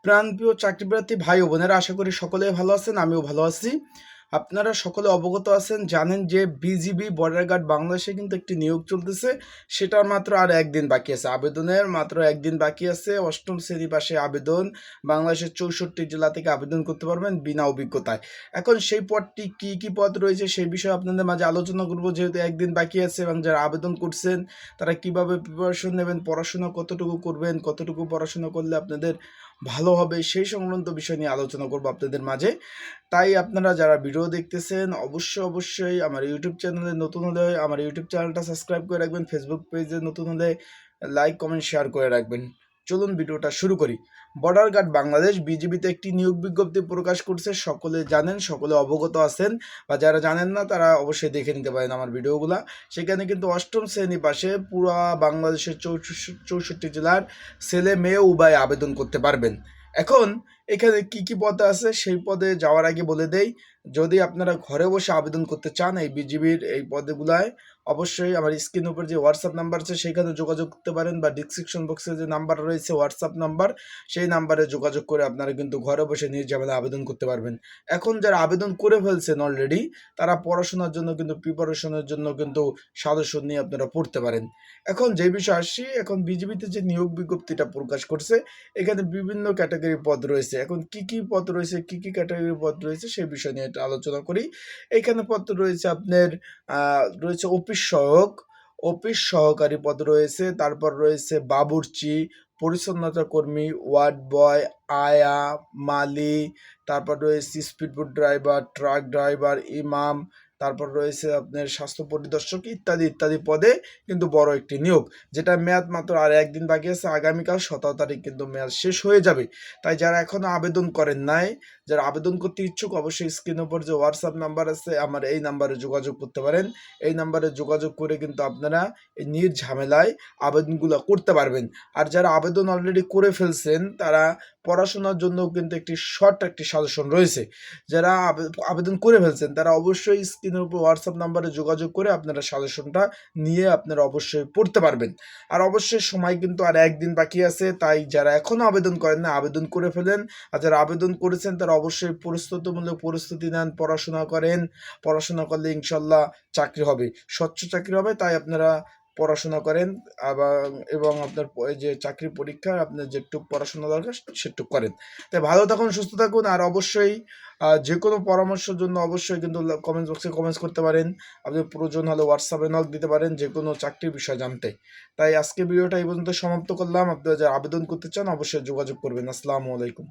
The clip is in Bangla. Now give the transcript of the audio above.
প্রাণপ্রিয় চাকরিপ্রার্থী ভাই ও বোনেরা, আশা করি সকলেই ভালো আছেন। আমিও ভালো আছি। আপনারা সকলে অবগত আছেন, জানেন যে বিজিবি বর্ডার গার্ড বাংলাদেশে কিন্তু একটি নিয়োগ চলতেছে। সেটার মাত্র আর একদিন বাকি আছে, আবেদনের মাত্র একদিন বাকি আছে। অষ্টম শ্রেণী পাশে আবেদন, বাংলাদেশের 64 জেলা থেকে আবেদন করতে পারবেন বিনা অভিজ্ঞতায়। এখন সেই পদটি কি কি পদ রয়েছে সেই বিষয়ে আপনাদের মাঝে আলোচনা করব, যেহেতু একদিন বাকি আছে এবং যারা আবেদন করছেন তারা কিভাবে প্রিপারেশন নেবেন, পড়াশোনা কতটুকু করবেন, কতটুকু পড়াশোনা করলে আপনাদের ভালো হবে, সেই সংক্রান্ত বিষয় নিয়ে আলোচনা করবো আপনাদের মাঝে। তাই আপনারা যারা ভিডিও দেখতেছেন অবশ্যই আমার ইউটিউব চ্যানেলে নতুন হলে আমার ইউটিউব চ্যানেলটা সাবস্ক্রাইব করে রাখবেন, ফেসবুক পেজে নতুন হলে লাইক কমেন্ট শেয়ার করে রাখবেন। চলুন ভিডিওটা শুরু করি। বর্ডার গার্ড বাংলাদেশ বিজিবিতে একটি নিয়োগ বিজ্ঞপ্তি প্রকাশ করছে, সকলে জানেন, সকলে অবগত আছেন, বা যারা জানেন না তারা অবশ্যই দেখে নিতে পারেন আমার ভিডিওগুলা। সেখানে কিন্তু অষ্টম শ্রেণী পাশে পুরো বাংলাদেশের 64 জেলার ছেলে মেয়ে উভয় আবেদন করতে পারবেন। এখন এখানে কি কি পদ আছে সেই পদে যাওয়ার আগে বলে দেই, যদি আপনারা ঘরে বসে আবেদন করতে চান এই বিজিবির এই পদগুলায়, অবশ্যই আমার স্ক্রিনের উপর যে হোয়াটসঅ্যাপ নাম্বার আছে সেখানে যোগাযোগ করতে পারেন, বা ডিসক্রিপশন বক্সে যে নাম্বার রয়েছে হোয়াটসঅ্যাপ নাম্বার, সেই নাম্বারে যোগাযোগ করে আপনারা কিন্তু ঘরে বসে নির্ঝামেলা আবেদন করতে পারবেন। এখন যারা আবেদন করে ফেলছেন অলরেডি, তারা পড়াশোনার জন্য কিন্তু প্রিপারেশনের জন্য কিন্তু সাজেশন নিয়ে আপনারা পড়তে পারেন। এখন যে বিষয় আসছি, এখন বিজিবিতে যে নিয়োগ বিজ্ঞপ্তিটা প্রকাশ করছে, এখানে বিভিন্ন ক্যাটাগরি পদ রয়েছে। এখন কি কি পদ রয়েছে, কি কি ক্যাটাগরি পদ রয়েছে সেই বিষয় নিয়ে একটা আলোচনা করি। এখানে পদ রয়েছে আপনার রয়েছে অফিস সহকারী পদ রয়েছে, তারপর রয়েছে বাবুর্চি, পরিচ্ছন্নতা কর্মী, ওয়ার্ড বয়, আয়া, মালি, তারপর রয়েছে স্পিডবোট ড্রাইভার, ট্রাক ড্রাইভার, ইমাম, তারপর রয়েছে আপনার স্বাস্থ্য পরিদর্শক ইত্যাদি ইত্যাদি পদে কিন্তু বড় একটি নিয়োগ, যেটা মেয়াদ মাত্র আর একদিন বাকি আছে। আগামীকাল 17 তারিখ কিন্তু মেয়াদ শেষ হয়ে যাবে। তাই যারা এখনো আবেদন করেন নাই, যারা আবেদন করতে ইচ্ছুক, অবশ্যই স্ক্রিনের উপর যে হোয়াটসঅ্যাপ নাম্বার আছে আমার এই নাম্বারে যোগাযোগ করতে পারেন। এই নাম্বারে যোগাযোগ করে কিন্তু আপনারা এই নির্ঝামেলায় আবেদনগুলো করতে পারবেন। আর যারা আবেদন অলরেডি করে ফেলছেন তারা পড়াশোনার জন্য কিন্তু একটি সাজেশন রয়েছে। যারা আবেদন করে ফেলছেন তারা অবশ্যই স্ক্রিনের উপর হোয়াটসঅ্যাপ নাম্বারে যোগাযোগ করে আপনারা সাজেশনটা নিয়ে আপনারা অবশ্যই পড়তে পারবেন। আর অবশ্যই সময় কিন্তু আর একদিন বাকি আছে, তাই যারা এখনও আবেদন করেন না আবেদন করে ফেলেন। আর যারা আবেদন করেছেন তারা অবশ্যই প্রস্তুতিমূলক প্রস্তুতি নেন, পড়াশোনা করেন। পড়াশোনা করলে ইনশাল্লাহ চাকরি হবে, স্বচ্ছ চাকরি হবে। তাই আপনারা পড়াশোনা করেন এবং আপনার যে চাকরি পরীক্ষা আপনার যেটুকু পড়াশোনা দরকার সেটুকু করেন। তাই ভালো থাকুন, সুস্থ থাকুন। আর অবশ্যই যে কোনো পরামর্শের জন্য অবশ্যই কিন্তু কমেন্ট বক্সে কমেন্টস করতে পারেন। আপনি প্রয়োজন হলে হোয়াটসঅ্যাপে নক দিতে পারেন যে কোনো চাকরির বিষয় জানতে। তাই আজকে ভিডিওটা এই পর্যন্ত সমাপ্ত করলাম। আপনারা যারা আবেদন করতে চান অবশ্যই যোগাযোগ করবেন। আসসালামু আলাইকুম।